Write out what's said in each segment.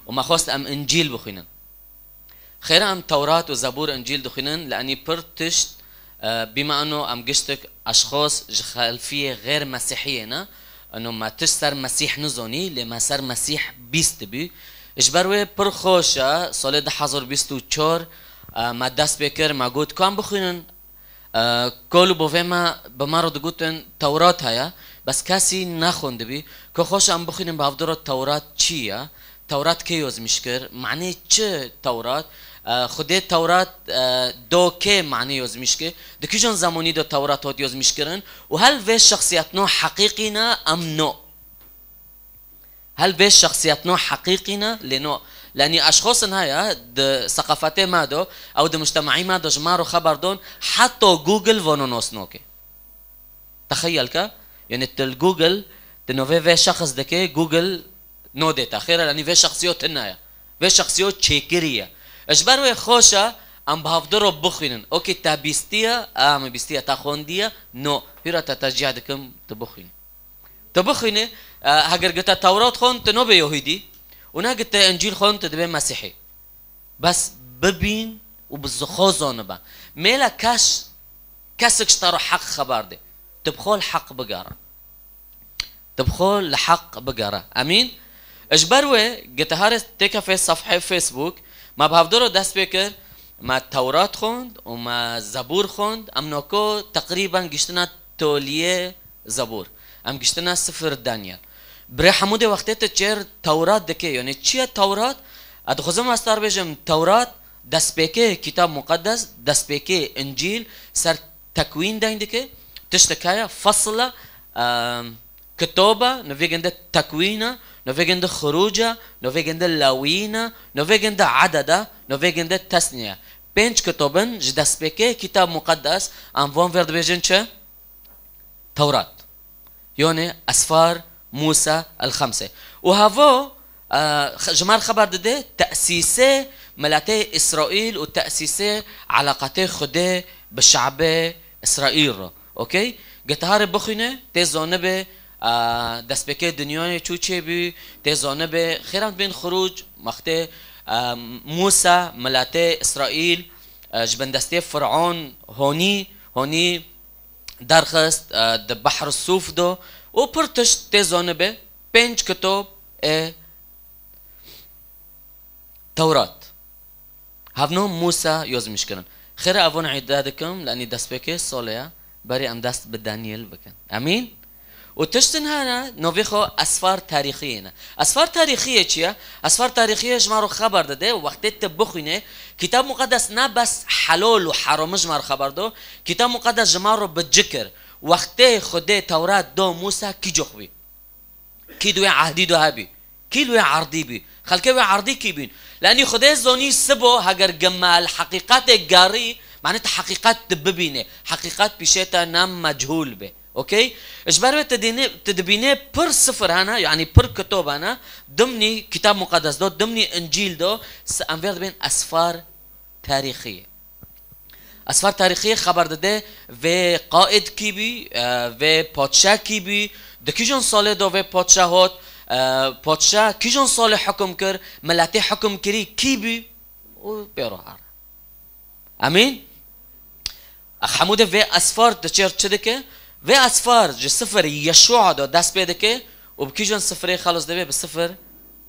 وما خواست ام انجيل بخوينن. خير ام توراة وزبور انجيل دخوينن لاني برتشت بما انه ام قشتك اشخاص خلفية غير مسيحية نا انه ما تشتر مسيح نزوني لما صار مسيح بيست بي اجبروي پر خوشا سال 2024 ما دست بكر ما قلت كم بخوينن كل بوفما بمارو دقوتن توراة هيا بس كاسي ناخون دبي كو خوش ام بخوينن بافدور توراة چيا توراة كيوز مشكر معنى چه توراة خودی تورات دو که معنی یوز میشه دکیجون زمانی دو تورات هات یوز میشکرن و هل وی شخصیت نو حقیقی نه ام نو هل وی شخصیت نو حقیقی نه لنو لانی اشخاص هایا د ثقافت ما دو او د مجتمعی ما دو جمارو خبر دون حتی جوجل ونونوس نوکه تخیل که یعنی تل جوجل تنوی وی شخص دکه جوجل نو دیتا خیره لانی وی شخصیت نایا وی شخصیت چیکریه اجبروي خوشا ام بهافدرو بخوينن اوكي تا بيستيا ام بيستيا تا خونديا نو هيرا تترجع دكم تبخوينه هاگر قتا تورات خون تنو به يهودي ونا قتا انجيل خون تدبي مسيحي بس ببين وبالزخوزون با ميلا كاسك اشتروا حق خبر دي تبخول حق بقارة تبخول لحق بقارة امين اجبروي قتا هارس تيكا في صفحة فيسبوك ما بهافدرو دست بکر ما تورات خوند و ما زبور خوند ام نوکو تقریبا گشتنا تولیه زبور ام گشتنا سفر دانیال برای حمود وقتی تچر تورات دکه یعنی چیه تورات ادخوزم استار بجم تورات دست بکه کتاب مقدس دست بکه انجیل سر تکوین داین دکه تشتکایا فصله كتوبة نوفيجند تكوينة نوفيجند خروجة نوفيجند لاوينا نوفيجند عددا نوفيجند تسنية بينش كتوبن جداس بيكي كتاب مقدس ام فون فيرد بيجن چه توراة يوني اسفار موسى الخمسة وهافو جمال خبر ده تأسيسه ملاتي اسرائيل وتأسيسه علاقته خده بالشعب اسرائيل اوكي قتهار بخينه تزونه به دست بکه دنیای چوچه بی تزانه به خیرم بین خروج مخته موسى ملاته اسرائیل جبندسته فرعون هونی درخست د بحر الصوف دو و پرتش تزانه به 5 کتاب تورات هفنو موسى یوزمش کردن خیر اوان عدادکم لانی دست بکه سالیا برای ام دست به دانیل بکن امین وتشتن هنا نوفيخو اسفار تاريخية اسفار تاريخية چيا اسفار تاريخية جمارو خبر داده وقت تبخينه كتاب مقدس نه بس حلال و حرام جمار خبر دو كتاب مقدس جمارو بجكر وقت خده تورات دو موسى كي جخبي كي دوي عهدي دو هبي كي دوي عرضي بي خلكي وي عرضي كي بين لاني خده زوني سبو هاگر جمال حقيقات جاري معناتها حقيقات تببينه حقيقات بشيتا نام مجهول به اوكي اجباري تدبينه پر صفر هنا يعني پر كتب هنا ضمني كتاب مقدس دو ضمني انجيل دو انفرد بين اسفار تاريخيه اسفار تاريخيه خبر داده و قائد کی بی و پادشاه کی بی دکیجون سال دو و پادشاهات پادشاه کیجون سال حکم کر ملتی حکم کری کی بی و بیروهار امين حموده و اسفار دچر چدکه و اسفار جو سفر يشوع دو دست بيدكه وبكيجون سفري خلص دبي بالسفر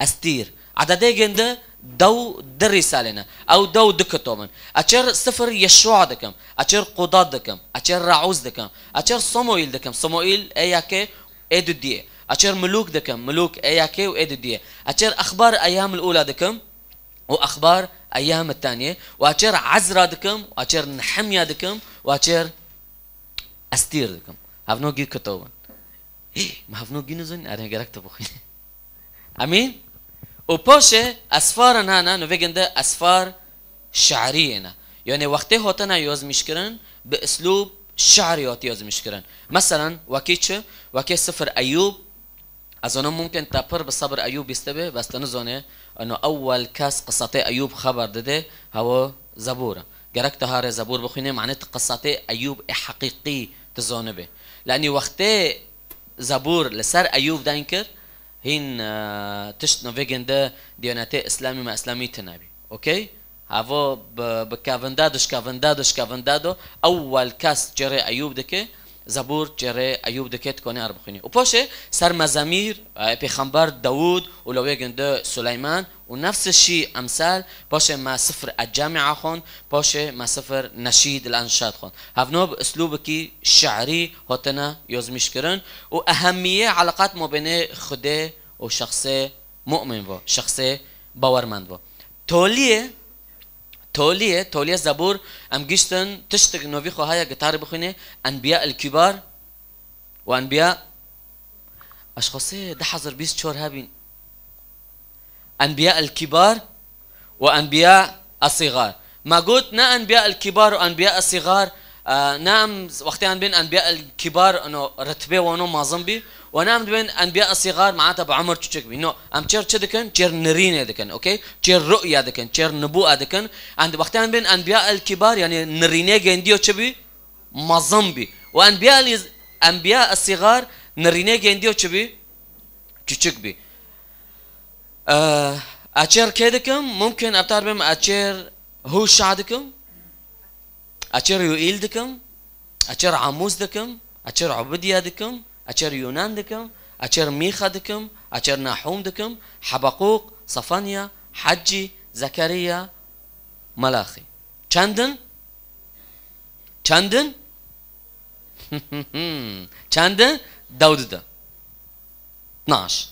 استير عدده جنده دو در رسالنا او دو دكتومن اشر سفر يشوع دكم اشر قضاة دكم اشر رعوز دكم اشر صموئيل دكم صموئيل اياكي ادو دي اشر ملوك دكم ملوك اياكي وادو دي اشر اخبار ايام الاولى دكم واخبار ايام الثانيه واشر عزرا دكم واشر نحميا دكم واشر استير دكم هفنو جي كتوبن ما هفنو جي نزن اره گرک تبخين امين وبوشه اسفار هنا نوفيجند اسفار شعريه يعني وقته هوتنا يوز مشكرن باسلوب شعري يوز مشكرن مثلا وكي سفر ايوب اظن ممكن تابر بالصبر ايوب يستبه بس تنزونه انه اول كاس قصتي ايوب خبر دده هو زبوره گرک تهار زبور بخونه معنات قصتي ايوب حقيقي تزونه به لاني وقته زبور لسر ايوب داينكر هين تشت نوفيجن ده دياناتي اسلامي ما اسلامي تنابي اوكي هافو بكافندادو اول كاس جري ايوب دكه زبور جري ايوب دكه تكوني اربخيني وبوشه سر مزامير پیغمبر داوود ولويجن ده سليمان ونفس الشيء امثال باشه ما سفر الجامعه خون باشه ما سفر نشيد الانشاد خون هفنو باسلوبكي شعري هوتنا يوزمش كرن واهميه علاقات ما بين خده وشخص مؤمن بو شخص باورمند بو توليه زبور ام گشتن تشتق نوفي خو هيا جيتار بخونه انبياء الكبار وانبياء اشخاصي ده حظر 24 هابين انبياء الكبار وانبياء الصغار ما قلت نا انبياء الكبار وانبياء الصغار نعم وقتين بين انبياء الكبار انه رتبه وانه معظم بي ونعم بين انبياء الصغار معناتها بعمر تشك بي نو ام تشير تشدكن تشير نرينه دكن اوكي تشير رؤيا دكن تشير نبوءه دكن عند وقتين بين انبياء الكبار يعني نرينه جنديو تشبي معظم بي انبياء الصغار نرينه جنديو تشبي تشك بي اتشير كيدكم ممكن ابتار بهم اتشير هو شعدكم اتشير يوئيل دكم اتشير عاموس دكم اتشير عبدية دكم اتشير يونان دكم اتشير ميخا دكم اتشير ناحوم دكم حبقوق صفانيا حجي زكريا ملاخي چندن داود ده 12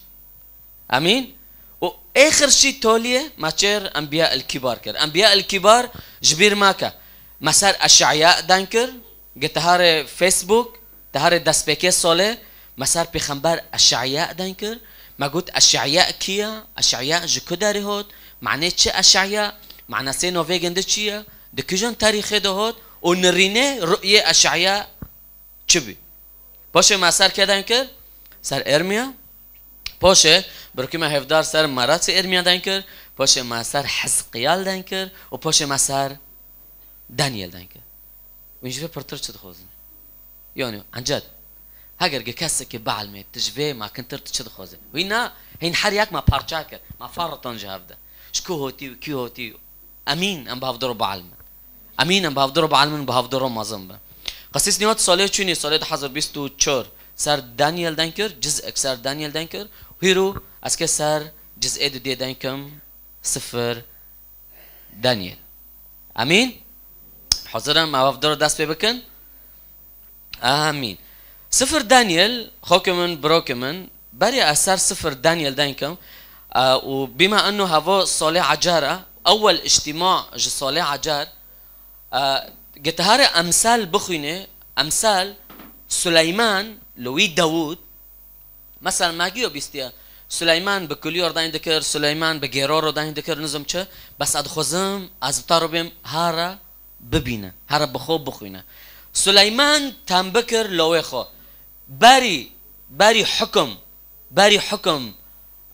امين واخر شيء توليه ما تشير انبياء الكبار كر انبياء الكبار جبير ماكا مسار اشعياء دانكر جتهار فيسبوك تهار دسبيكي سوله مسار پیغمبر اشعياء دانكر ما قلت اشعياء كيا اشعياء جكداري هوت معناه چه اشعياء معناه سي نوفيجن ده چيه دكيجن تاريخي ده هوت ونرينه رؤيه اشعياء چبي باشه مسار كده دانكر سر ارميا باشه بركي ما هفدار سر مرات ارميا دانكر باشه مسار حزقيال دانكر و باشه مسار دانيال دانكر وينجي برتر چه خوزن يعني عن جد هاگر گکسک بعلمه تجوی ما کنتر تشد خوزه وینا هین حریاک ما پارچاکر ما فارتون جهافده شكو هوتي وكي هوتي امين ام بهفدرو بعلم امين ام بهفدرو بعلم بهفدرو مازم قصيص نيوت صالح چوني صالح حضر 24 سر دانيال دانكر جزء اكثر دانيال دانكر هيرو اسكه سر جزء دي دانكم صفر دانيال امين حضرا ما بهفدرو دست بكن امين صفر دانيال خوكمن بروكمن بري اثر صفر دانيال دانكم وبما انه هذا صالح عجارة اول اجتماع صالح عجار جتهار امثال بخينه امثال سليمان لوي داوود مثلا ما جيو بيستيا سليمان بكليور داين دكر سليمان بجيرورو داين دكر نظم چه بس ادخوزم از بتارو هارا ببینه هارا بخو بخوینه سليمان تنبكر لوي خو باري حكم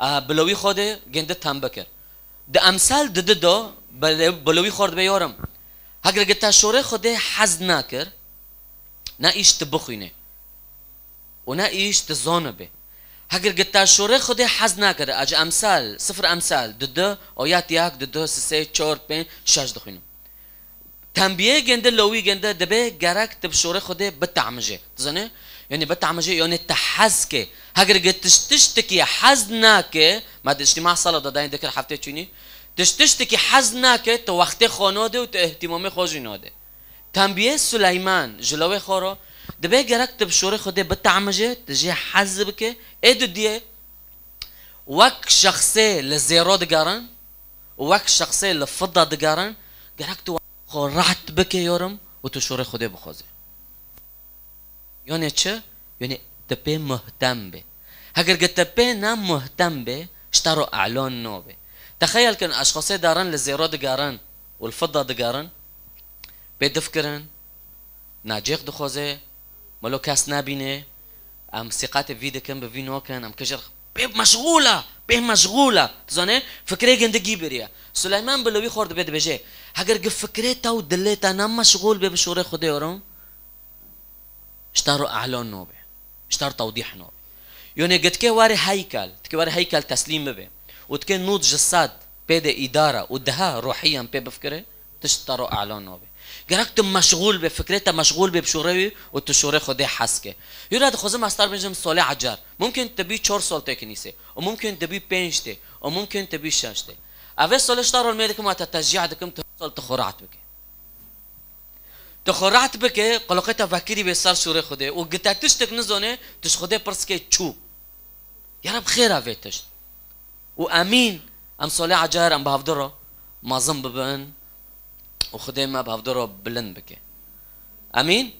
بلوي خوده گنده تنبكر ده امثال دو بلوي خورد بيورم هاگر گتا شوره خوده حز ناكر نا ايش تبخينه ونا ايش تزونه به هاگر گتا شوره خوده حز ناكر اج امثال صفر امثال دو اويات ياك دو سه 4 5 6 دخينه تنبيه گنده لوي گنده دبه گرک تب شوره خوده بتعمجه تزنه يعني بتعمجه يعني تحزكه هاگر گتشتشتكي حزناكه ما اجتماع صلاه داين ذكر حفته چوني تشتشتكي حزناكه تو وقت خوناده و تو اهتمام خوجيناده تنبيه سليمان جلوه خورو دبه گرک تب شوره خوده بتعمجه تجي حزبكه ادو ديه وك شخصي للزيرو دقارن وك شخصي للفضه دقارن گرک تو راحت بك يورم وتشوري خوده بخوزه يعني چه؟ يعني تبي مهتم به هاگر تبي نام مهتم به اشتروا اعلان نوبه تخيل كان اشخاص دارن للزيرو دقارن والفضه دقارن بدفكرن ناجيق دخوزه ملو كاس نابينه ام ثقات فيدكم بفينو كان ام كجر به مشغوله تزانه فكره گندگی بریا سليمان بلوي خورد بده بجه اگر گف فكرته و دلته نام مشغول به بشوره خوده يورم اشتروا اعلان نوبه اشتر توضيح نوبه يعني قد كي واري هيكل تكي واري هيكل تسليم به وتكي نوض جساد بيد إدارة ودها روحيا بي بفكره تشتروا أعلانه به جركت مشغول بفكرته مشغول بشوري وتشوري خدي حسكه يراد خزم استار بنجم صالح عجار ممكن تبي 4 سال كنيسه وممكن تبي 5 وممكن تبي 6 أبي صالح اشتروا الميدكم وتتشجيع دكم توصل تخرعت بك تخرعت بك قلقتها فكري بيصير شوري خدي وقت تشتك نزونه تش خدي برسكي تشو يا رب خير أفيتش وأمين أم صالح عجار أم بهفدره ما ظن ببن وخدي ما بهفدره بلند بك أمين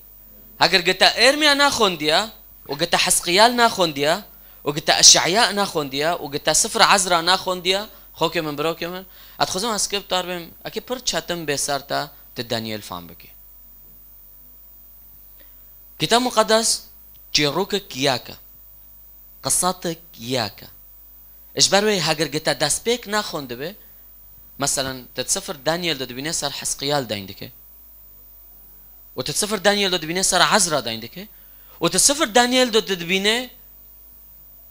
هاجر قلت إرميا ناخونديا وقلت حسقيال ناخونديا وقلت أشعياء ناخونديا وقلت سفر عزرا ناخونديا خوك من بروك من أتخذون أسكيب طاربهم أكيد برد شاتم بسارتا تدانيال فام بك كتاب مقدس جيروك ياكا قصاتك ياكا إيش بروي هاجر قلت داسبيك ناخوند به مثلا تتسفر دانيال دو دبينه صار حسقيال دايندك وتتسفر دانيال دو دبينه صار عزرا دايندك وتتسفر دانيال دو دبينه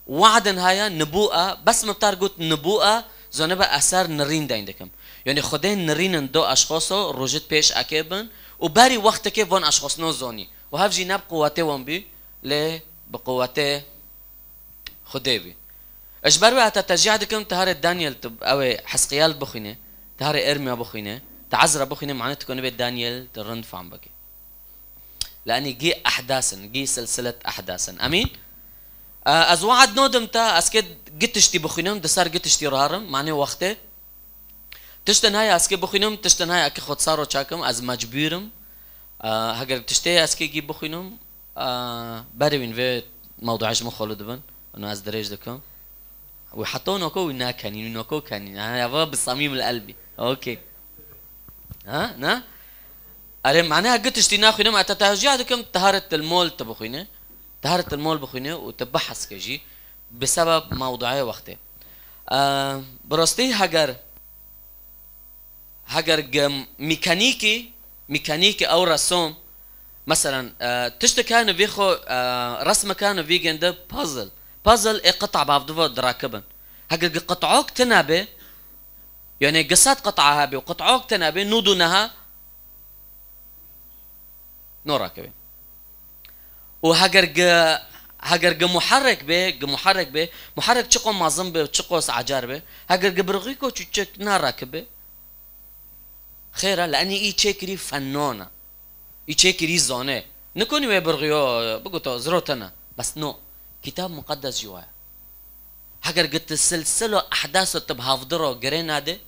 وعدن هايا نبوءة بس مبتار قلت نبوءة زونبا أثار نرين دايندكم يعني خدين نرين دو أشخاصو روجت بيش أكيبن وباري وقت كيف وان أشخاص نو زوني وهاف جيناب قواتي وان بي ليه بقواتي خديبي اجبروا تتجيع دكم تهار دانيال تب او حسقيال بخينه تهار ارميا بخينه تعزر بخينه معناته تكون بيت دانيال ترند فام بكي لاني جي احداثا جي سلسله احداثا امين از وعد نودمتا اسكد قتشتي بخينم دسار قتشتي رارم معناه وقته تشتن هاي اسكي بخينم تشتن هاي اكي خد صارو تشاكم از مجبورم هاجر تشتي اسكي جي بخينم بارين في موضوع ايش مخلد بن انه از دريج دكم وحطونا كو ناكنين نوكو كانين انا يابا بالصميم القلبي اوكي ها نا اري معناها قلت اشتينا خوينا ما تتهجعكم طهاره المول تبخينا طهاره المول بخينا وتبحث كجي بسبب موضوعي وقته بروستي هاجر ميكانيكي او رسوم مثلا تشت كان بيخو رسمه كان فيجن ده بازل قطع بافدفو دراكبن هاجر قطعوك تنابه يعني قصات قطعها بي وقطعوك تنابه نودونها نوراكبه وهاجر محرك به محرك تشقو مازن به تشقوس عجار به هاجر برغيكو تشك ناراكبه خيره لاني اي تشكري فنونه اي تشكري زونه نكوني وبرغيو بقولوا زروتنا بس نو كتاب مقدس جوا هاجر قلت السلسله احداثه تبهافدرو جرين هذا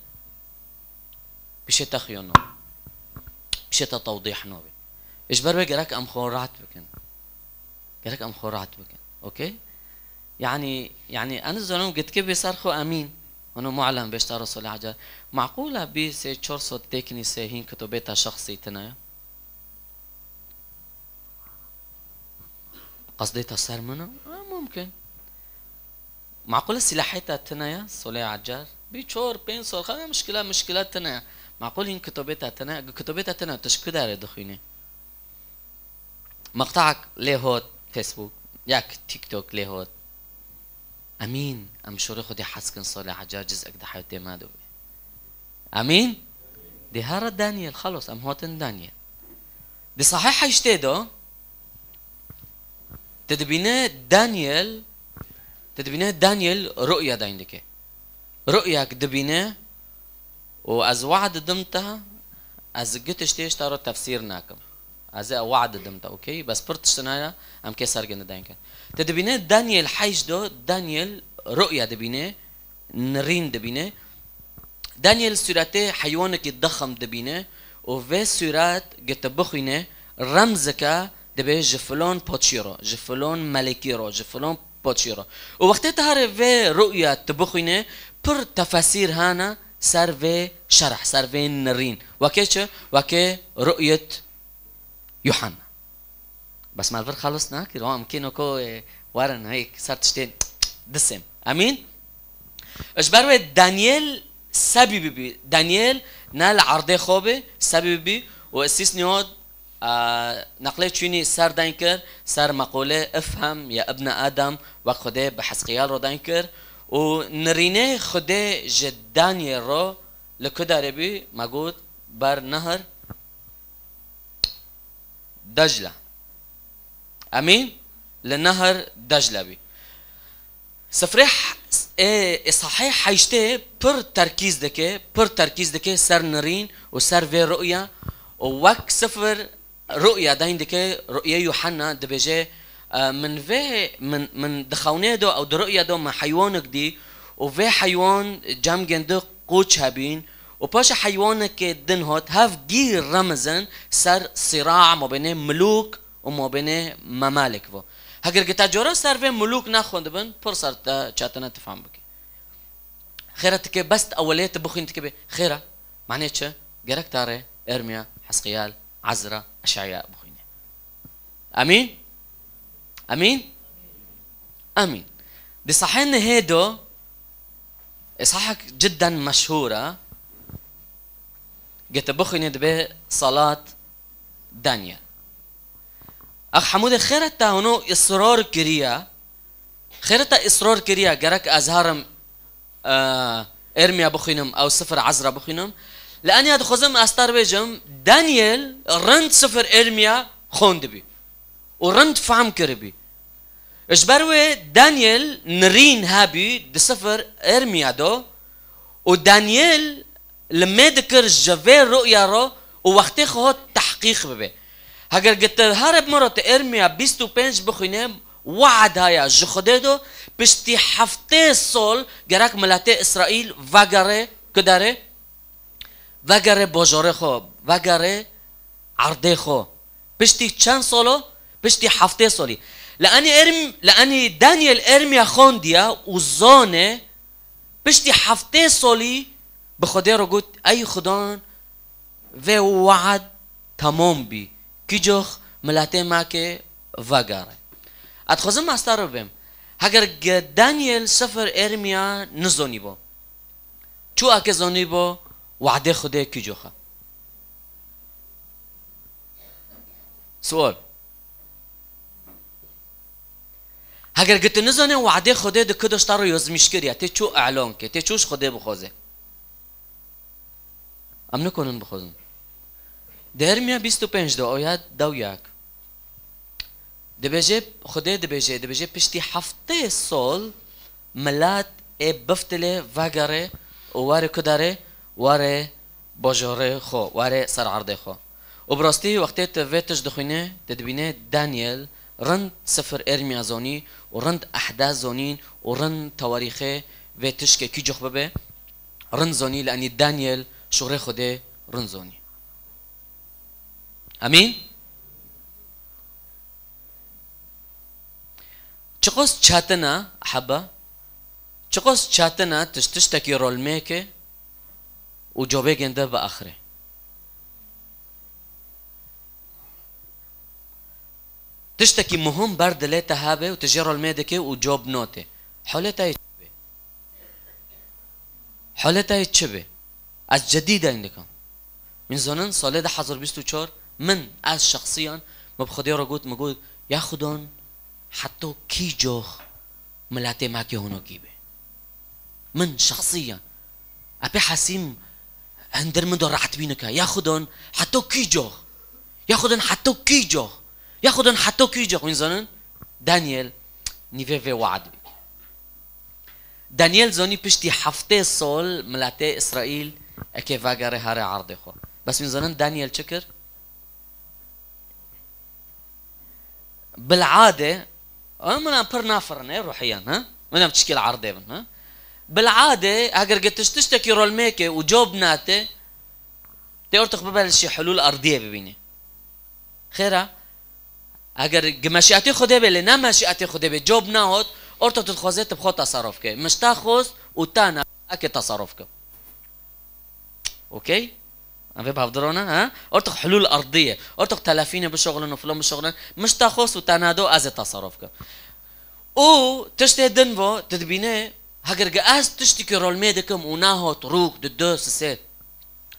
بش تخيونو بش توضيح نوبي ايش بربي جراك ام خورات بكن جراك ام خورات بكن اوكي يعني انا زلمه قلت كيف يصرخوا امين وانا معلم بيشتروا صلاه عجل معقوله بي تشورسو تكني هين كتبتها شخصي تنايا قصديتها صار منه ممكن معقول سلاحيتها تنايا صلاه عجار بيشور بينسول خا مشكلات تنايا معقول هين كتبتها تنايا تشكدار دخينه مقطعك ليه هوت فيسبوك ياك تيك توك ليه هوت امين ام شوري خدي حسكن صلاه عجار جزءك ده حياتي ما دوبي امين دي هارا دانيال خلص ام هوتن دانيال دي صحيح يشتدو تدبينه دانيال رؤيا دايندك رؤياك دبينه واز وعد دمتها از قتش تشتروا تفسير ناكم از وعد دمتها اوكي بس برتشتنايا ام كسر جن داينك تدبينه دانيال حيش دو دانيال رؤيا دبينه نرين دبينه دانيال سورته حيوانك الضخم دبينه وفي سورات قتبخينه رمزك دبي جفلون بوتشيرو جفلون ملكيرو جفلون بوتشيرو ووقتها في رؤيا تبخينه بر تفاسير هانا صار في شرح صار في نرين وكي رؤية يوحنا بس ما الفر خلصنا كده ممكن كو ورن هيك صار تشتين دسم امين ايش بروي دانيال سببي دانيال نال عرضي خوبه سببي واسيس نيود نقلت شوني سر داينكر سر مقولة افهم يا ابن آدم وخده بحسقيال رو داينكر ونرينه خده جداني رو لكده ربي مقود بر نهر دجلة امين لنهر دجلة بي سفرح صحيح حيشته بر تركيز دكي سر نرين وسر في رؤية ووك سفر رؤية داين دكي رؤية يوحنا دبجي من دخونه دو او درؤية دو ما حيوانك دي وفي حيوان جام جندو قوش هابين وباش حيوانك دنهوت هاف جير رمزن سر صراع ما بين ملوك وما بين ممالك فو هاگر گتا جورا سر في ملوك ناخوند بن پر سر چاتنا تفهم بك خيرة تكي بس اولية تبخين تكي خيرة معناه چه گرك تاره ارميا حسقيال عزرا اشعياء بخينه امين امين امين دي صحيح هيدو اصحاحك جدا مشهورة قلت بخينه دبي صلاة دانيال اخ حمود خيرتا هونو اصرار كريا خيرتا اصرار كريا جرك ازهرم ارميا بخينم او سفر عزرا بخينم لاني هاد خزم استار بيجم دانيال رند سفر ارميا خوند بي ورند فهم كربي اش بروي دانيال نرين هابي دي سفر ارميا دو ودانيال لما ذكر جفير رؤيا رو ووقتي خو تحقيق ببي هاگر قلت هارب مرة ارميا 25 بخينم وعد هايا جخديدو بشتي حفتي صول جراك ملاتي اسرائيل وغاري كداري وغاري بوجوري خو وغاري عرضي خو بشتي چند صولو بشتي حفتي صولي لاني دانيال ارميا خونديا وزونه بشتي حفتي صولي بخدي رو قلت اي خدان و وعد تمام بي كيجوخ ملاتي ماكي وغاري اتخوزم استارو بهم هاگر دانيال سفر ارميا نزوني بو چو اكي زوني بو وعده خده كيجوخه سؤال هاگر قلت نزوني وعده خده ده كدوش تارو يزمش كريا تي چو اعلان كي تي چوش خده بخوزه ام نكونن بخوزن ده ارميا 25 دو آيات دو ياك دبجي خده دبجي پشتی هفته سال ملات بفتله وگره واره کداره واره باجاره خو واره سر عرضه خو و براستی وقتی تویتش دخونه تدبینه دانیل رند سفر ارمیا زونی و رند احداث زونین و رند تواریخه ویتش که کی جخ ببه رند زونی لانی دانیل شغل خوده رند زونی امین چقوس چاتنا حبا چقوس چاتنا تشتكي رول ميكي وجوبي جنده بآخره تشتكي مهم برد ليتا هابه وتجي رول ميدكي وجوب نوتي حالتا يتشبه از جديدة عندكم من زنان ساله ده حضر 24 من از شخصيا ما بخدي رقوت مقول ياخدون حتى كي جوخ ملاتي ماكي هونو كيبه من شخصيا ابي حاسيم هندر من دور راحت بينك ياخدون حتى كي جوخ ياخدون حتى كي جوخ ياخدون حتى كي جوخ من زنن دانيال نيفي وعد دانيال زوني بشتي حفتي صول ملاتي اسرائيل اكي فاغاري هاري عرضي خو بس من زنن دانيال شكر بالعاده انا بر نافرنه روحيا ها انا بتشكيل عرضي ها بالعاده اگر قلت تشتكي رول ميكي وجوب ناتي تورتخ ببلش حلول ارضيه ببيني خيره اگر مشيئتي خدي بله نه مشيئتي خدي به جوب نهوت اورتو تخوزت بخو تصرف كي مش تاخذ وتانا اكي تصرفك اوكي عم بحضرونا ها اورتخ حلول ارضيه اورتخ تلافينه بشغلن وفلان بشغلن مش تاخذ وتنادو از تصرفك او تشتي دنفو تدبينه هاگر جاز تشتكي رول ميدكم وناهو طروق ددو سسيت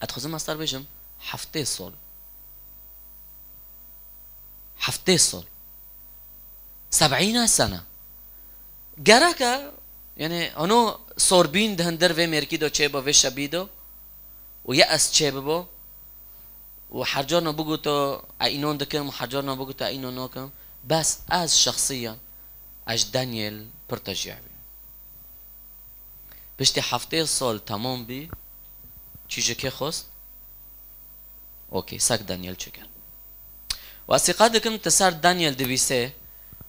اتخذ ماستر بيجم حفتي صول حفتي صول 70 سنة جراكا يعني هنو صوربين دهندر في ميركيدو تشيبو في شبيدو ويأس تشيبو وحرجونا بقولتو أينون دكم وحرجونا بقولتو أينون نوكم بس از شخصيا اش دانيال برتجع بي بشتي حفتي صول تمام بي چیزی که خواست اوکی ساک دانیل چکن و اعتقاد کم تسار دانیل دویسه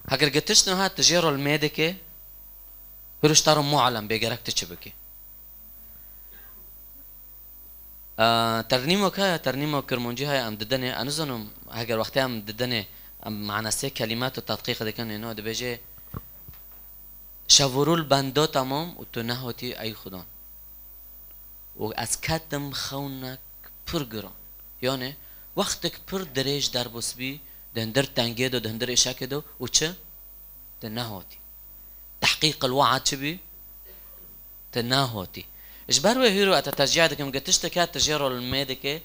اگر گتش نها تجارو الميدكه هروش تارو معلم بيجرك تشبكي ترنيمو كا ترنيمو كرمونجي هاي ام ددني انا زنم اگر وقتي ام ددني معنا سه كلمات التدقيق دكن انه دبيجي شاورول بندو تمام و تو نهوتي اي خدان و از کدم خونک پر گران یعنی وقتك پر دريج در بسبي دهندر تنجي دو دهندر اشاك دو و چه تنهوتي تحقيق الوعد شبي تنهوتي اجبار وهيرو اتتشجيع دكم قتشت كات تجيرو الميدكه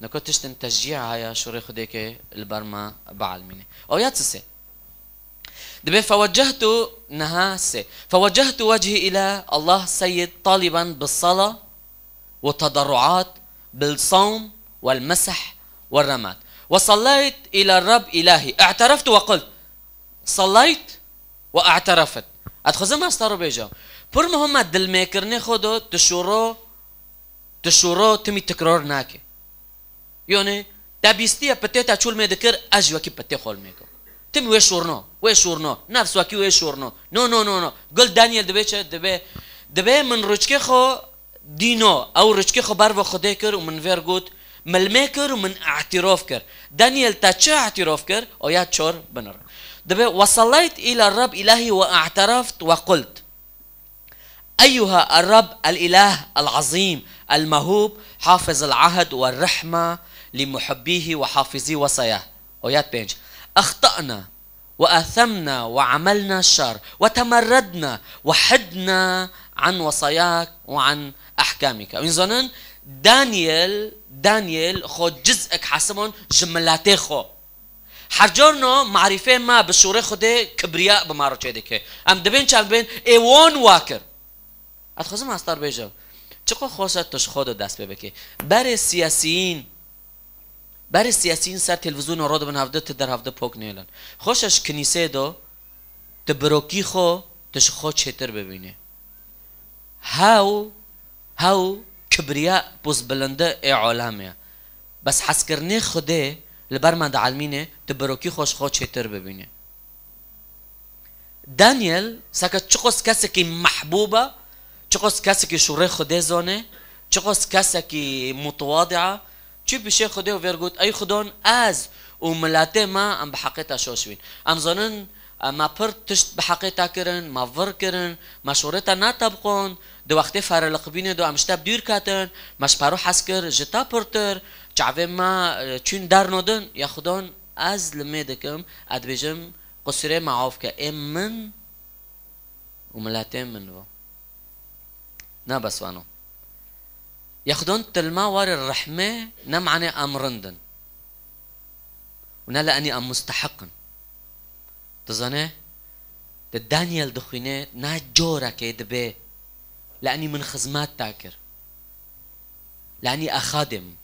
نكو تشتن تشجيع هيا شوري خديك البرما بعلميني او ياتسي دبي فوجهت نهاسي فوجهت وجهي الى الله سيد طالبا بالصلاه والتضرعات بالصوم والمسح والرماد وصليت الى الرب الهي اعترفت وقلت صليت واعترفت ادخل ما استارو بيجا پر محمد دل میکرنه خودو تشورو تمی تکرار نکه یعنی دبیستی پته تا چول میدکر اجوا کی پته خول میکو تمی وی شورنو نفس وکی وی شورنو نو گل دانیل دبه چه دبه من رچکه خو دینو او رچکه خو بر و خوده کر و من ور گوت ملمه کر و من اعتراف کر دانیل تا چه اعتراف کر آیات 4 بنر دبه وصليت الى الرب الهي واعترفت وقلت أيها الرب الإله العظيم المهوب حافظ العهد والرحمة لمحبيه وحافظي وصاياه آيات 5 أخطأنا وآثمنا وعملنا الشر وتمردنا وحدنا عن وصاياك وعن أحكامك وإنزانن دانيال خود جزءك حسبون جملاتي خو حرجرنا معرفة ما بشوري خده كبرياء بمارو چه ام دبين چه بين ايوان واكر اتخوزم استار بیجا چقدر خوشت توش خود دست ببکی برای سیاسیین سر تلویزیون و رادیو بنهفته در هفته پاک نیلن خوشش کنیسه دو تبروکی خو توش خود چطور ببینه هاو کبریا بوز بلنده ای عالمه بس حس کرنه خوده لبرمند علمینه تبروکی خوش خود چطور ببینه دانیل ساکت چقدر کسی که محبوبه چقدر کسی که شوره خوده زانه چقدر کسی که متواضعه چی بشه خوده و ورگوت ای خدان از و ملاته ما ام بحقیقت شوشوین ام زانن ما پر تشت بحقیقت کرن ما ور کرن ما شورتا نطبقون دو وقتی فرلق بینه دو امشتب دیر کتن مش پرو حس کر جتا پرتر چعوه ما چون در ندن یا خدان از لمیدکم اد بجم قصره معاف که ام من و ملاته من و نا بس وانو ياخدون تلما وار الرحمة نمعني أمرندن ونلا أني أم مستحقن تظنه دانيال دخينه نا جورا كيدبه لأني من خدمات تاكر لأني أخادم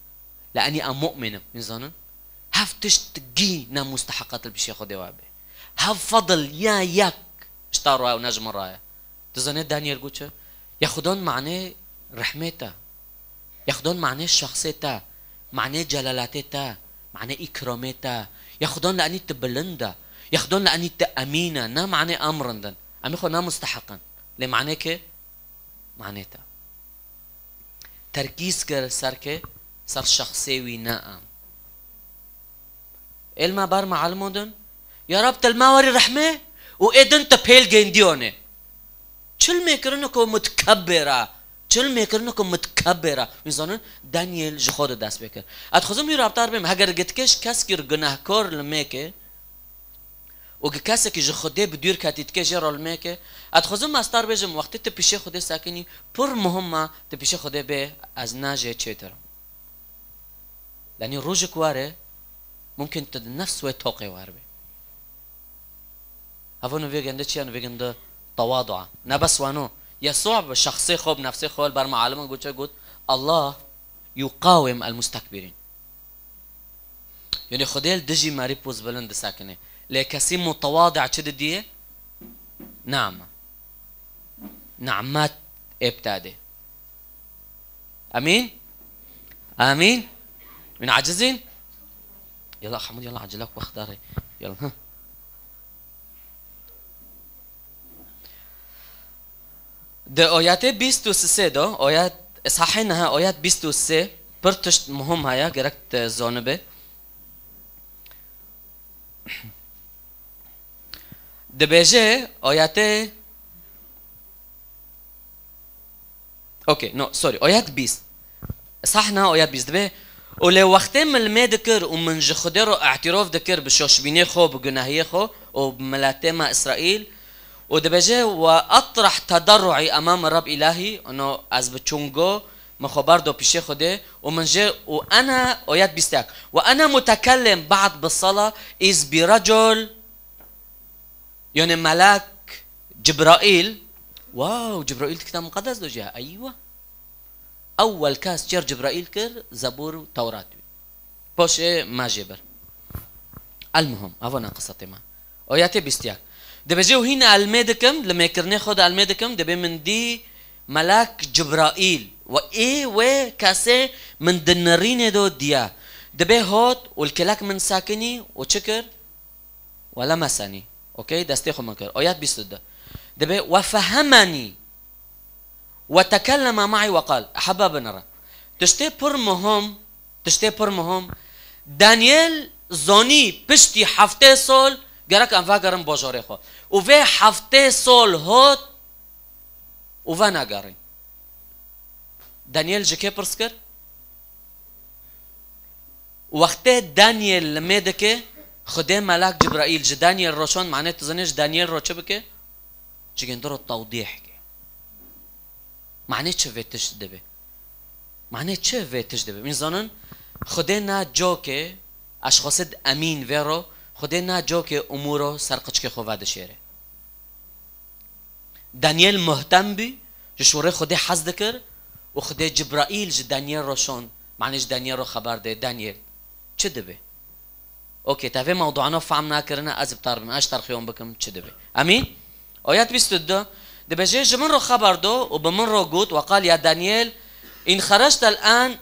لأني أم مؤمن نظنن هف تشتقي نا مستحقات البشي خدي وابه هف فضل ياك اشتاروا ونجم الراية تظنه دانيال قوتش ياخدون معناه رحمته ياخدون معناه شخصيته معناه جلالته معناه إكرامته ياخدون لأني تبلنده ياخدون لأني تأمينه نا معناه أمرندن أم يخو نا مستحقا ليه معناه كه معناته تركيز كر سر كه سر شخصي نا إلما بار معلمودن يا رب تلماوري رحمة وإدن تبيل جنديونه چل میکرنکو متکبره میزانن دانیل جخود دست بکر ادخوزم می رابطار بیم اگر گتکش کس کی گناهکار لمیکه و کسی که جخوده بدور کاتید که جرال میکه ادخوزم مستار بجم وقتی ت پیش خوده ساکنی پر مهمه ت پیش خوده به از ناجه چتر لانی روز کواره ممكن نفس وي توقي واربي هفونو فيجن ده شيء فيجن ده تواضع نبس وانو يسوع بشخصي خوب نفسي خوب بر معلم قلت الله يقاوم المستكبرين يعني خديل دجي ماري بوز بلند ساكنه لكسي متواضع كده دي نعمه نعمات ابتدى امين امين من عاجزين يلا حمود يلا عجلك واخداري يلا ها ده آيات 23 دو آيات صحيحنها آيات 23 برتشت مهم هيا جركت زانبه ده بيجي آيات اوكي نو سوري آيات 20 صحنا آيات 20 ده ولو وقتين من المذكر ومن جخدرو اعتراف ذكر بشوشبيني خو بجناهيه خو وبملاتما اسرائيل ودبجه واطرح تضرعي امام الرب الهي انه از بتشونغو مخبر دو بيشي خده ومن جه وانا آيات بيستاك وانا متكلم بعد بالصلاه اذ برجل يعني ملاك جبرائيل واو جبرائيل كتاب مقدس دو جه ايوه اول كاس جر جبرائيل كر زبور توراة بوش ما جبر المهم افونا قصتي ما آيات بيستاك ده بيجيو هنا الميدكم لما يكرني خد الميدكم ده من دي ملاك جبرائيل وايه وكاسه من دنرين دو ديا ده بي هوت والكلاك من ساكني وشكر ولا مساني اوكي ده استيخو منكر آيات بيستد ده بي وفهمني وتكلم معي وقال احباب نرى تشتي بر مهم دانيال زوني بشتي حفته سول گرک ام وگرم بازاره خو و و هفته سال هات و نگرین دانیل جکه پرس کر وقت دانیل لمیده که خدا ملاک جبرائیل ج دانیل روشان معنی تزنیش دانیل رو چه بکه جگن درو توضیح که معنی چه ویتش دبه معنی چه ویتش دبه من زنن خدا نه جو که اشخاص امین ویرو خدا نه جو که امورو سرقچ که خواد شیره دانیل مهتم بی جشوره خدا حز دکر و خدا جبرائیل ج دانیل روشان معنیش دانیل رو خبر ده دانیل چه دبه اوكي تافه موضوعنا فهمنا كرنا از بتار اش ترخيهم بكم چه دبه امين آيات 22 دبجه جمن رو خبر دو وبمن رو قوت وقال يا دانيال ان خرجت الان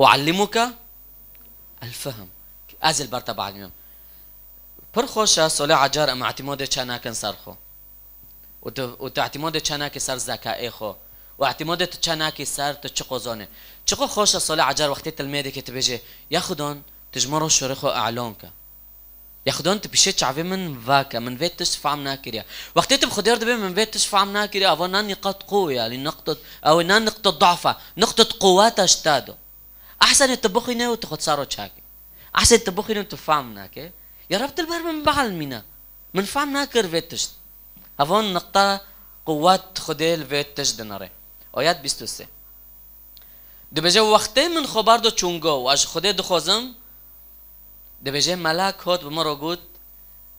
اعلمك الفهم ازل برتا بعد يوم پر خوشا سوله عجار ام اعتماد چنا کن سرخو و اعتماد چنا که سر زکای خو و اعتماد چنا که سر تو چقوزانه چقو خوشا سوله عجار وقتی تلمیده که تبجه یاخدون تجمرو شرخو اعلان که یاخدون تبشه چعوی من واکه من ویتش فهم ناکریا وقتی تب خدیر دبی من ویتش فهم ناکریا او نقاط قوه لنقطه او نقطه ضعفه نقطه قواتش تادو احسن تبخينه وتاخد صارو تشاكي احسن تبخينه وتفهمنا كي يا رب تلبر من بعلمنا من فهمنا كر فيتش افون نقطه قوات خديل فيتش دنره آيات 23 دبجه وقتی من خبر دو چونگو واش خدي دخوزم دبجه ملاك هات بمرو گوت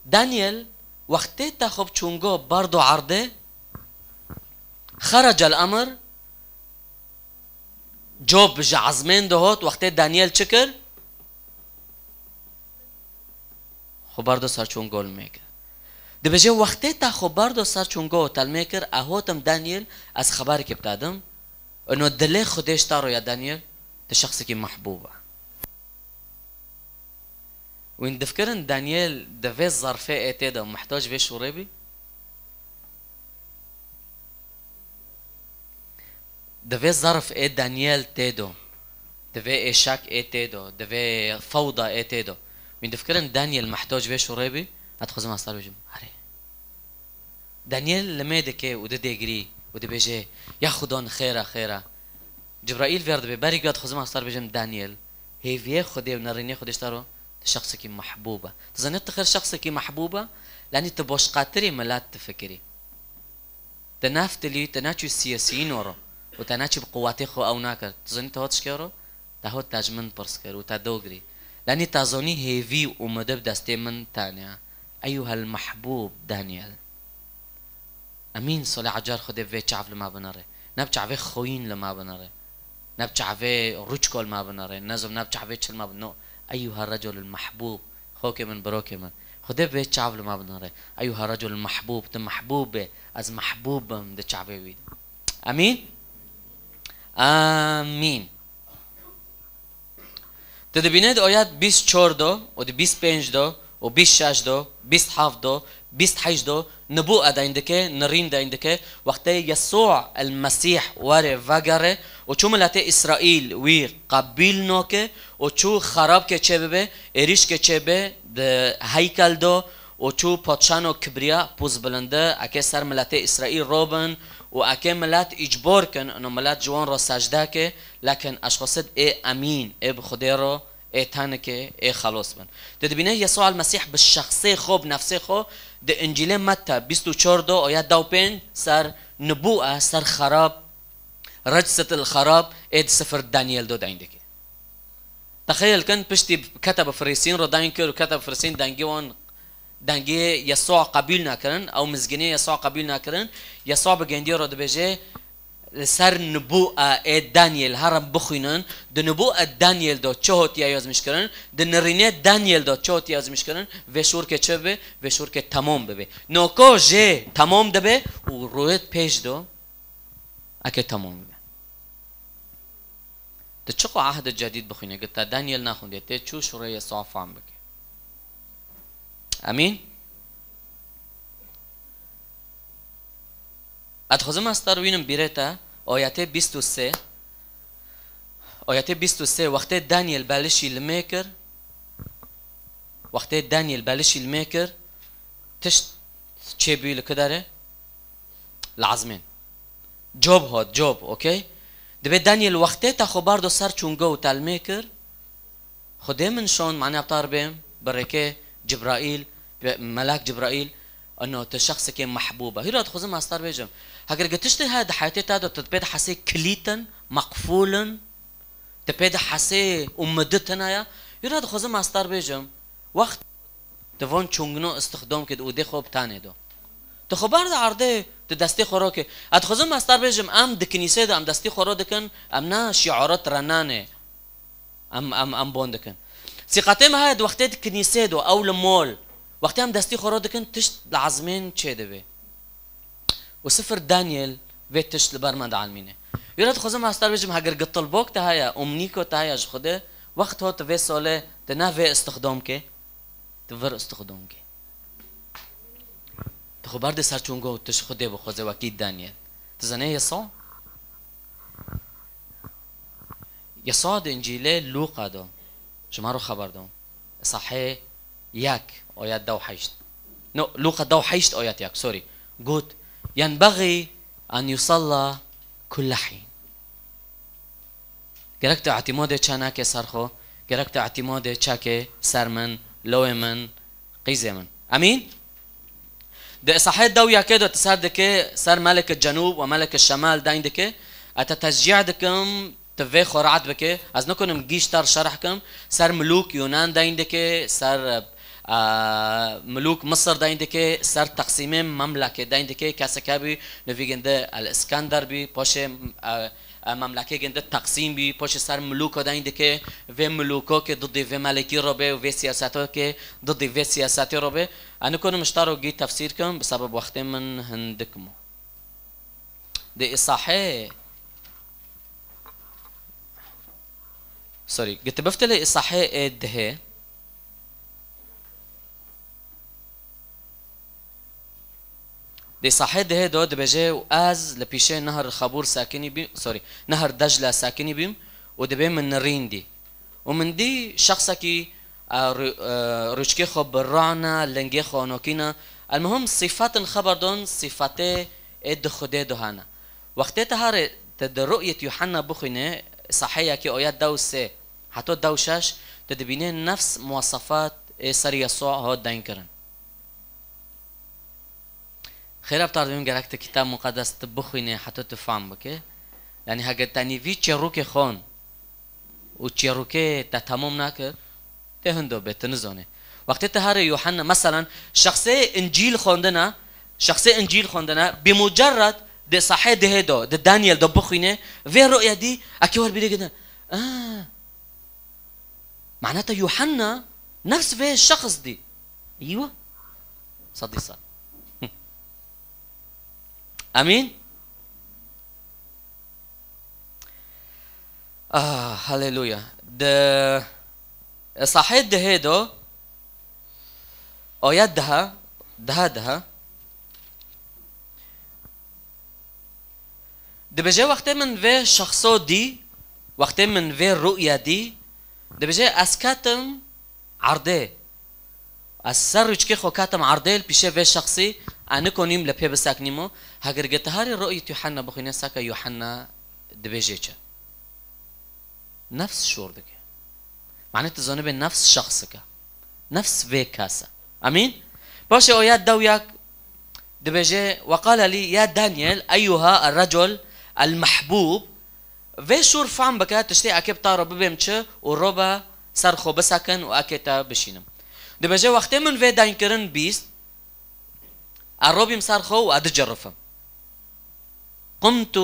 دانيال وقتی تا خب چونگو بردو عرضه خرج الامر جوب عزمين دهوت وقتی دانیل چکر خبر دو سر چون گل میکر دبجه وقتی تا خبر دو سر چون گل تل میکر اهوتم دانیل از خبری که بتادم انه دلی خودش تارو یا دانیل تشخصی که محبوبه وين دفكرن دانيال دفي الظرفاء ايتادا محتاج في شريبي دفي ظرف ايه دانيال تيدو دفي ايه شاك ايه تيدو دفي فوضى ايه تيدو وين دفكرن دانيال محتاج في شريبي هتخذ ما صار بيجم هري دانيال لما دكي وده ديجري وده بيجي ياخدون خيره جبرائيل فيرد بباري قد خذ ما صار بيجم دانيال هي في خدي ونريني خدي اشتروا شخصك محبوبة تظنيت تخير شخصك محبوبة لاني تبوش قاتري ملات تفكري تنافتلي تناتشو السياسيين ورا وتناچی بقوتی خو او نکرد تزنی تا هاتش کرو تا هات تجمن پرس کرد و تا دوگری لانی تازونی هیوی اومده بدسته من تانیا أيها المحبوب دانيال أمين صلي عجار خده في تعف لما بناره نبتع في خوين لما بناره نبتع في رجكو لما بناره نزم نبتع في تشل ما بنو أيها الرجل المحبوب خوك من بروك من خده في تعف لما بناره أيها الرجل المحبوب تمحبوبة از محبوب من ده تعفي ويد أمين آمين تدبينه ده آيات 24 دو و ده 25 دو و 26 دو 27 دو 28 دو نبوءة دا عندك نرين دا عندك وقت يسوع المسيح واره وغره وشو ملته إسرائيل وي قبيل نوكه وشو خراب كچبه إريش كچبه ده هيكل دو وشو پادشانو كبريا پوز بلنده اكي سر ملته إسرائيل روبن واكي ملات اجبار كن انه ملات جوان را سجده که لكن اشخاصت امين بخده رو تانكه خلاص بن تدبينه يسوع المسيح بالشخصي خو بنفسه خو ده انجيل متى 24 دو آيات 25 سر نبوءة سر خراب رجسة الخراب سفر دانيال دو عندك تخيل كان بشتي كتب فريسين رو دانكر وكتب فريسين دانجيوان دانجي يسوع قبيل ناكرن او مزجني يسوع قبيل ناكرن يسوع بجندي رو دبجه سر نبوءة دانيال هرم بخوينن ده نبوءة دانيال دو چهوت ياز مشكرن ده نرينه دانيال دو چهوت ياز مشكرن وشور که چه به وشور که تمام ببه نوکو جه تمام دبه و رویت پیش دو اكه تمام ببه ده چقو عهد جديد بخوينه قلت دانيال ناخونده ته چو شوره يسوع فهم بك امين ادخوزم استر وینم بیرتا آیت 23 آیت 23 وقت دانیل بلشی الميكر وقت دانیل بلشی الميكر تشت چه بیل کداره العزمين جوب هات جوب اوكي دبي دانيل وقت تا خبر دو سر چونگو تال ميكر خده من شون معنی ابطار بهم بركه جبرائيل ملاك جبرائيل انه تشخص كي محبوبه هي ادخوزم استر بيجم هاگر گتشتی ها ده حياتي تادو تبيد حسي كليتن مقفولا تبيد حسي امدتنا يا يراد خوزم استر بيجم وقت تفون چونگنو استخدام كد ودي خوب تاني دو تخبر ده عرضه تدستي خوراك ادخوزم استر بيجم ام د كنيسه ده ام دستي خورا دكن ام نا شعارات رنانه ام بوندكن ثقتم هاد وقت الكنيسه دو او المول وقت ام دستي خورا دكن تشت العزمين چه دبي وسفر دانيال ويتش لبرمد عالمينه يراد خوزم استر بيجم هاگر قطل بوك تهايا امنيكو تهايا خده وقت هو تفي سوله تنافي استخدام كي تفر استخدام كي تخبر ده سرچونگو تش خده بخوزه وكيد دانيال تزنه يسوع ده انجيله لوقا دو شما رو خبر دو صحيح ياك آيات دو حيشت نو لوقا دو حيشت آيات ياك سوري قلت ينبغي أن يصلى كل حين گرکت اعتماد چنا که سرخو گرکت اعتماد چا که سرمن لومن قيزمن امين ده صحيح دو يا كده تصدق سر ملك الجنوب وملك الشمال دايندك اتتشجيع دكم تفي خرعت بك از نكون مجيش تر شرحكم سر ملوك يونان دايندك سر ملوك مصر دايندك سر تقسيمين مملكه دايندك كاسكابي نفيجنده الاسكندر بي باشه مملكه جنده تقسيم بي باشه سر ملوك دايندك و ملوكو که ضد و ملكي روبه و سياساتو که ضد و سياساتي روبه انا كنت مشترك جي تفسيركم بسبب وقت من هندكمو دي صحيح سوري قلت بفتلي صحيح ده دي صحيح ده دود بجي واز لبيشي نهر الخابور ساكني بيم سوري نهر دجلة ساكني بيم ودبي من الرين دي ومن دي شخصكي روشكي خو بالرعنا لنجي خونوكينا المهم صفات الخبر دون صفاتي اد خده دهانا وقتها تهار تدرؤية يوحنا بخينه صحيح كي آيات دوسه حتى دوشش تدبينين نفس مواصفات سر يسوع هو داين كرن خير ابطار دون گرکت کتاب مقدس تبخينه حتى تفهم بك يعني هاگه تنیوی چروک خون و چروک تا تمام نکر ته هندو بهت نزانه وقتی ته هر یوحنا مثلا شخص انجیل خوندنا بمجرد ده صحيح ده هدو ده دانيال ده بخينه في الرؤيا دي اكيور بيدي كده معناتها يوحنا نفس في الشخص دي ايوه صدي صار امين هللويا ده صحيح ده هدو او يدها ده ده بجي وقت من في شخصو دي وقت من في الرؤية دي ده بجي اسكاتم عرضه السرج كي خو كاتم عرضه بيشه في شخصي انا كونيم لبيه بساكنيمو هاگر گتهاري رؤية يوحنا بخينا ساكا يوحنا ده بجيچه نفس شعور دك معناته زانب نفس شخصك نفس في كاسة امين باش اويات دوياك ده بجي وقال لي يا دانيال ايها الرجل المحبوب في شور فهم بكا تشتي اكيب طارو ببيمچه وربا سرخو بسكن واكيتا بشينم ده بجي وقت من في داينكرن بيست الربي مسرخو وادجرفم قمت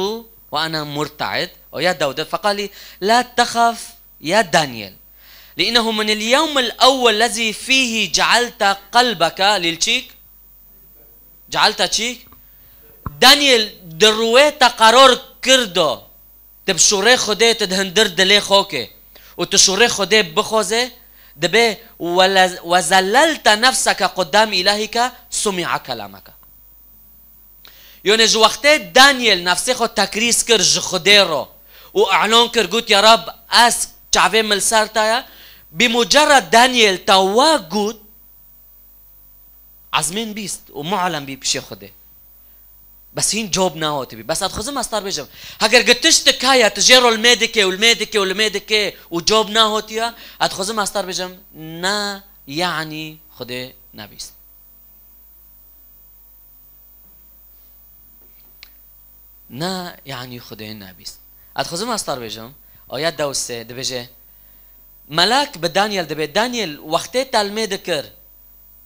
وانا مرتعد ويا داود فقال لي لا تخف يا دانيال لانه من اليوم الاول الذي فيه جعلت قلبك للشيك جعلت تشيك دانيال درويتا قرار كردو تبشوري خده تدهندر دلي خوكي وتشوري خده بخوزه دبي وزللت نفسك قدام إلهك سمع كلامك يعني جو وقت دانيال نفسه خو تكريس كر جخده رو واعلان كر قلت يا رب اس شعبي ملسارتايا بمجرد دانيال تواجد عزمين بيست ومعلم بي بشي خده بس هين جوب ناو تبي بس ادخزم استار بيجم هاگر گتشت كايا تجيرو الميديكي وجوب ناو تيا ادخزم استار بيجم نا يعني خده نبيست نا يعني خده نبيست ادخزم استار بيجم آيات دوسه دبيجه ملاك بدانيال دبي دانيال وقت تلميذ كر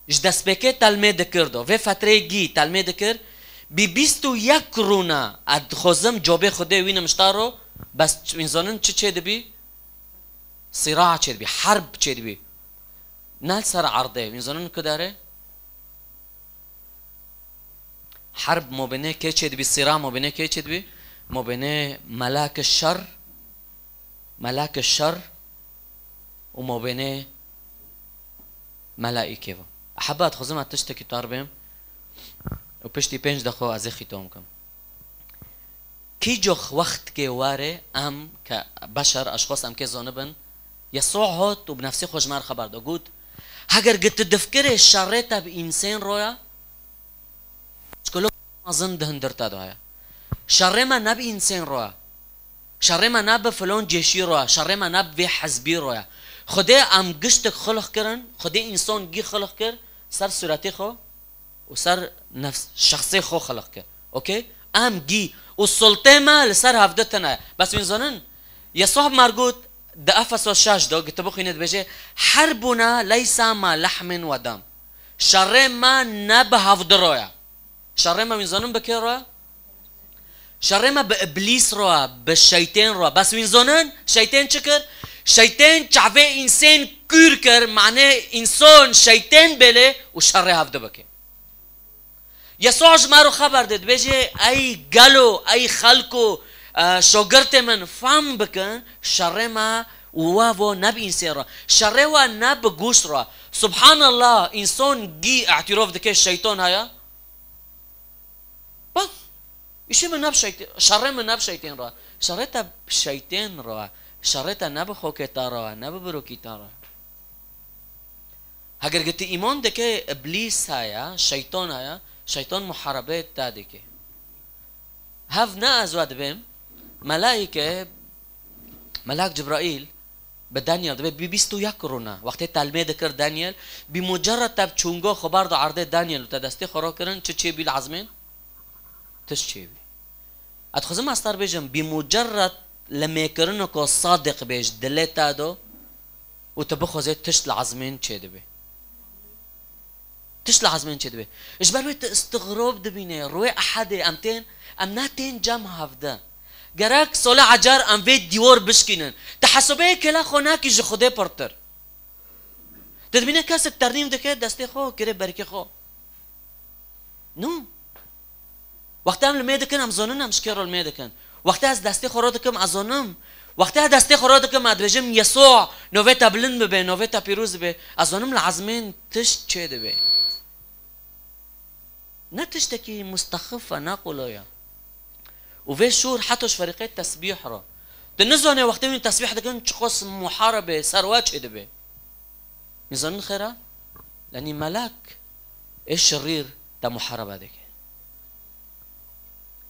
جدسبكه تلميذ كردو في فتره جي تلميذ كر ببیستو یک رونا ادخوزم جوبه خوده وینه مشتارو بس انسانن چه دبی صراع چه دبی حرب چه دبی نال سر عرضه انسانن کداره حرب مبینه که چه دبی صراع مبینه که چه دبی مبینه ملاک الشر ومبینه ملائکه احبات خوزم اتشتکی تاربیم وبشتي بينج دخو از ختام كم كي جوخ وقت كي واره ام كبشر اشخاص ام كي زانبن يسوع هات وبنفسي خوش مار خبر دا قلت هاگر قد تدفكر الشريطة بإنسان رويا شكلو أظن دهندرتا دوها شر ما نب إنسان رويا شر ما نب فلان جيشي رويا شر ما نب في حزبي رويا خده ام قشتك خلق كرن خده إنسان جي خلق كر سر صورتي خو وصار نفس شخصي خو خلق كر اوكي ام جي والسلطه ما لسر هفدتنا بس من زنن يسوع مرقوت ده افسس الشاش دو كتبو خينت بيجي حربنا ليس مع لحم ودم شر ما نب هفدرويا شر ما من زنن بكير رويا شر ما بابليس رويا بالشيطان رويا بس من زنن شيطان شكر شيطان تعفي انسان كيركر معناه انسان شيطان بله وشر هفد بكي يسوع جمارو خبر داد بيجي اي قالو اي خلقو شوگرت من فهم بكن شر ما ووافو نب انسان را شر و نب گوش را سبحان الله انسان جي اعتراف دكي الشيطان هيا بس ايش من نب شيطان شر من نب شيطان را شرطه شيطان را شرطه نب خوكتا را نب بروكيتا را هاگر گتی ایمان دكي ابليس هيا شيطان هيا شيطان محاربات تاديكي هاف نازواد بهم ملائكة ملاك جبرائيل بدانيال بيستو يكرونا وقت تلميذ كر دانيال بمجرد تب چونگو خبر دو عرضه دانيال و تدستی خورا کرن چه بی العظمين تش چه بی ادخزم استار بيجم بمجرد لما يكرنك صادق بيج دلتا دو وتبخوزي تشت العزمين تشدبي تشت العزمين تشدبي ايش برويت استغراب دبينه روي احد امتين امناتين جام هفدا جراك صلاة عجار ام في ديور بشكينن تحسبي كلا خوناكي جو خدي بورتر تدبينه كاس الترنيم دكه دستي خو كري بركي خو نو وقتها الميدكن ام زونن مش كيرو الميدكن وقتها از دستي خورودكم ازونم وقتها دستي خورودكم ادرجم يسوع نوفيتا بلند به نوفيتا بيروز به ازونم العزمين تش تشد به نتشتكي مستخفة ناقولو يا وفي شور حتوش فريقات تسبيح را تنزونه وقتها من التسبيح دكن تشخص محاربة سروات شد به نزون خيرا لاني ملاك ايش شرير تا محاربة دك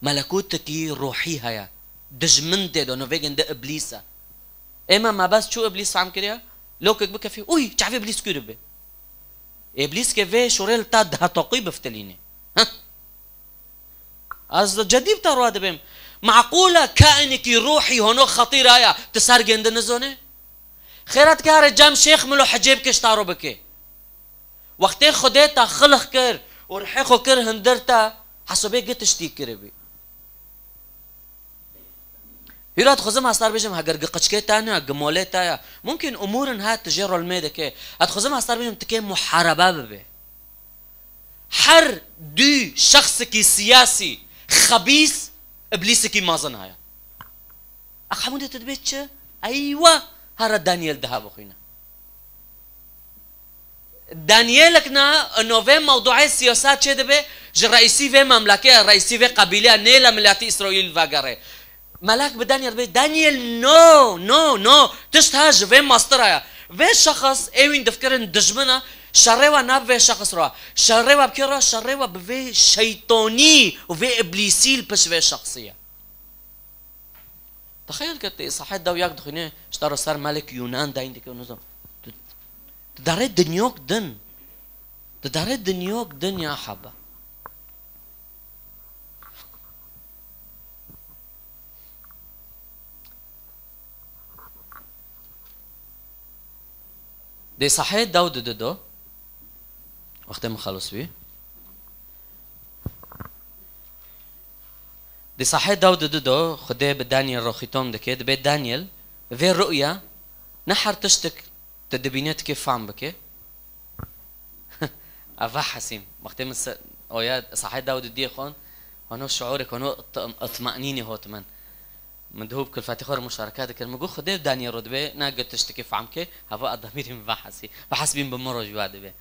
ملكوتك روحي هيا دجمنت دو نوفيجن ده ابليسا اما ما بس شو ابليس عم كريا لوكك بك في اوي تعرفي ابليس كيربه ابليس كيفي شوريل تاد هتقي بفتليني ها از جديد ترواد بهم معقوله كائنك روحي هونو خطير هيا تسرق عند نزونه خيرت كار جام شيخ ملو حجيب كشتارو بك وقت خديتا خلق كر ورحيخو كر هندرتا حسبي قتشتي كربي يراد خزم هستار بيجم هاجر قشكي تاني جمولي تايا ممكن امور هات تجرو الميدا كي اتخزم هستار بيجم تكي محاربه به حر دو شخصك سياسي خبيث ابليسك مازن هيا اخمود تدبيتش ايوه هذا دانيال ذهب اخوينا دانيالكنا انه في موضوع السياسات شدبه الرئيسي في مملكه الرئيسي في قبيله نيلا ملاتي اسرائيل فاغره ملاك بدانيال بي دانيال نو تشتهاج في ماسترايا في شخص ايوين دفكرن دجمنا شريوا ناب في شخص راه شريوا بكره شريوا بفي شيطاني وفي ابليسي بس في شخصيه تخيل كنت صحيت دا وياك دخينه اشترى صار ملك يونان دا عندك نظام تداري دنيوك دن تداري دنيوك دن يا حبا دي صحيت داود ددو وقت ما خلص بيه دي صحيت داود ددو خديه بدانيال روخيتوم دكي بيت دانيال في الرؤيا نحر تشتك تدبينات كيف عم بكي افا حسيم وقت ما اويا صحيت داود دي خون هونو شعورك هونو اطمئنيني هو تمن مندهوب كل فاتخور مشاركات كلمه خديه دانيال رودبي ناقد تشتكي في عمكي هفا ضميري مفحسي فحسبين بمرج وادبي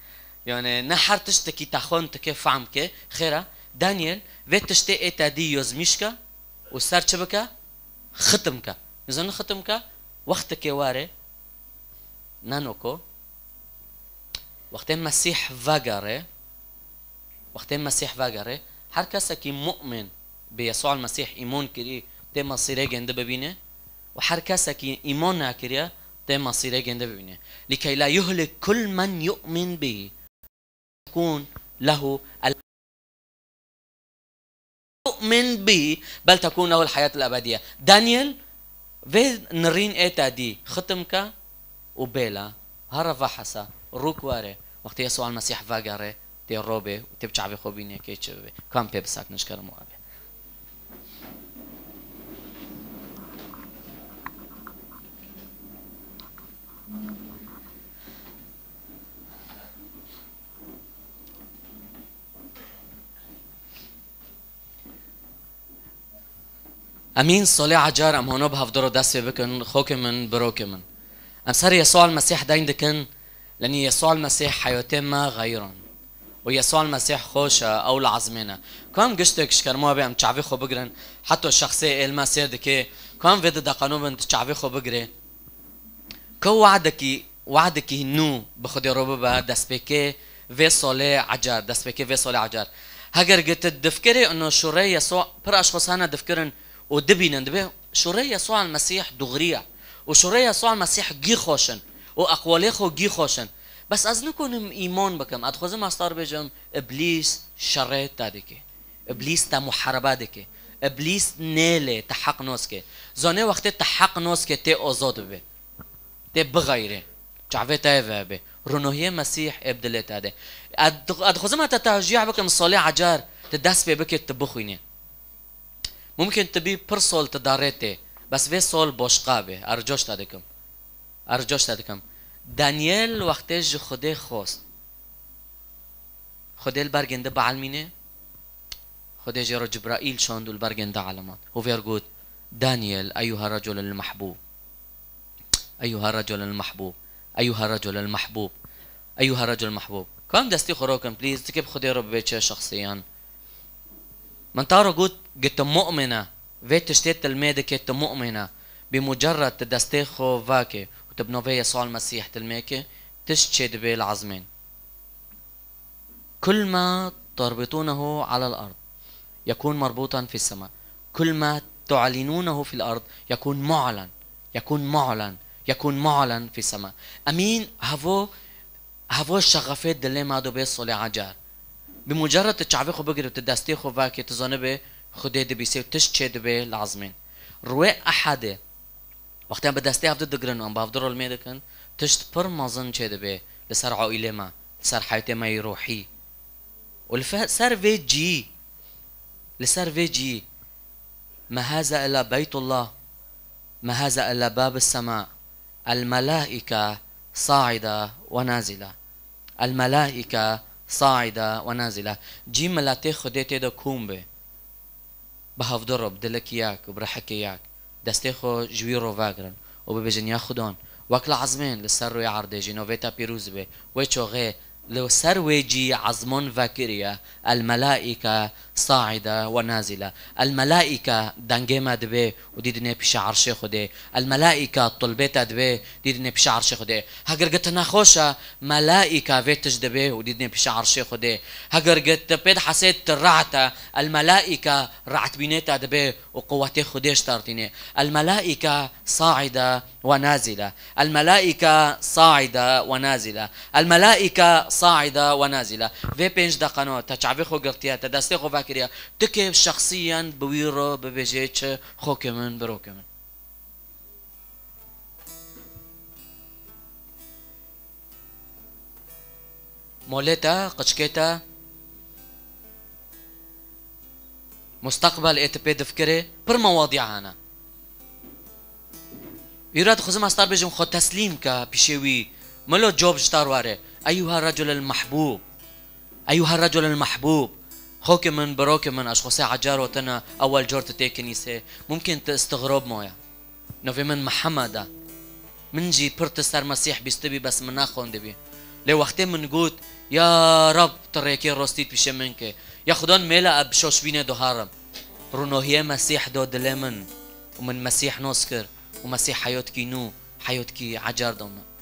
يعني نحر تشتكي تاخون تكيف عمكي خيره دانيال فيت تشتي تادي يوزميشكا وصار شبكه ختمك اذا ختمك وقتك واري نانوكو وقت المسيح فاغاري وقت المسيح فاغاري هر کسی که مؤمن بيسوع المسيح ایمان کری ده مصيره گنده ببینه و هر کسی که ایمان نکریه ده مصيره گنده ببینه لكي لا يهلك كل من يؤمن به يكون له يؤمن به بل تكون له الحياة الأبدية دانيال في نرين ايتا دي ختمك وبيلا هرفا حسا روكواري وقت يسوع المسيح فاغاري تي روبي وتبچع في خوبيني كيتشبي كم بيبساك نشكر مؤابي امين صلي عجار ام هونو بهفدرو داسي بكن خوكي من بروكي من ام صار يسوع المسيح داين دكن لان يسوع المسيح حياتي ما غيرن ويسوع المسيح خوش او العزمنا كم قشتك شكرموا بي ام تشعفي خو بقرن حتى الشخصيه المسير دكي كم فيد دقانو بنت تشعفي خو بقري كو وعدك نو بخدي روبا دسبيكي في صلي عجار دسبيكي في صلي عجار هاجر قلت تفكري انه شوري يسوع بر اشخاص انا دفكرن ودبينا ندبه شوري يسوع المسيح دغريا وشوري يسوع المسيح جي خوشن واقوالي خو جي خوشن بس از نكون ايمان بكم ادخوزم استار بجم ابليس شريت تادكي ابليس تا محاربه دكي ابلیس نیله تحق نوسکه زانه وقتی تحق نوسکه تی آزاد به تی بغیره جعفه تایفه به رونوهی مسیح ابدلت هده ادخوزم هتا تشجيع بكم صالح عجار تدس به بك تبخوينه ممكن تبي برسول تدارته بس في سول بوشقابه ارجوش تادكم دانيال وقتش خده خوست خده البرگنده بعلمینه خده جرى جبرائيل شاندو البرگنده علامات هو فيرجود دانيال أيها الرجل المحبوب أيها الرجل المحبوب أيها الرجل المحبوب أيها الرجل المحبوب كم دستي خروكم بليز تكب خدي رب بيتش شخصيا من تارو قلت مؤمنة فيت تشتيت الميدة كت مؤمنة بمجرد تدستي خو فاكي وتبنو في يسوع المسيح تلميكي تشتشد بي العظمين كل ما تربطونه على الأرض يكون مربوطا في السماء كل ما تعلنونه في الأرض يكون معلن في السماء أمين هفو الشغفات دلي ما دو بيصو لعجار بمجرد تشعبخو بقر وتدستيخو فاكي تزانبه خديد بيسيو تشتشد بي العظمين رواء أحد وقتها بدستيها بدو دقرنو أم بافدرو الميدكن تشت برمزن شد بي لسر عائلة ما لسر حياتي ما يروحي والسر في جي لسر في جي ما هذا إلا بيت الله ما هذا إلا باب السماء الملائكة صاعدة ونازلة الملائكة صاعدة ونازلة جي ملاتي خديتي دا كومبي بهفدرو بدلك ياك وبرحكي ياك دستيخو جويرو فاقرن وببجن ياخدون وكل عزمين لسر يعرضي جينوفيتا بيروزبي ويتشوغي لو سر ويجي عظمون فاكريا الملائكة صاعدة ونازلة الملائكة دانجيما دبي وديدني بشعر شيخو دي الملائكة طلبتا دبي ديدني بشعر شيخو دي هاگر قتنا خوشا ملائكة فيتش دبي وديدني بشعر شيخو دي هاگر قت بيد حسيت رعتا الملائكة رعت بينيتا دبي وقواتي خديش تارتيني الملائكة صاعدة ونازلة الملائكة صاعدة ونازلة الملائكة صاعدة ونازلة في بينج دقنو تشعبخو قرتيا تدستيخو فاكريا تكيب شخصيا بويرو ببيجيتش خوكمن بروكمن مولتا قشكيتا مستقبل اتبيد فكري بر مواضيع انا يراد خزم استار بيجم خو تسليم كا بيشوي ملو جوب جتار واره أيها الرجل المحبوب أيها الرجل المحبوب خوك من بروك من أشخاصي عجار وتنا أول جورت تي كنيسة ممكن تستغرب مويا نوفي من محمد من جي برتستر مسيح بيستبي بس من ناخون دبي لو وقتين من قوت يا رب تريكي روستيت بشي منك يا خدون ميلا أبشوش بينا دو هارم رونو هي مسيح دو دلمن ومن مسيح نوسكر ومسيح حيوتكي نو حيوتكي عجار دوما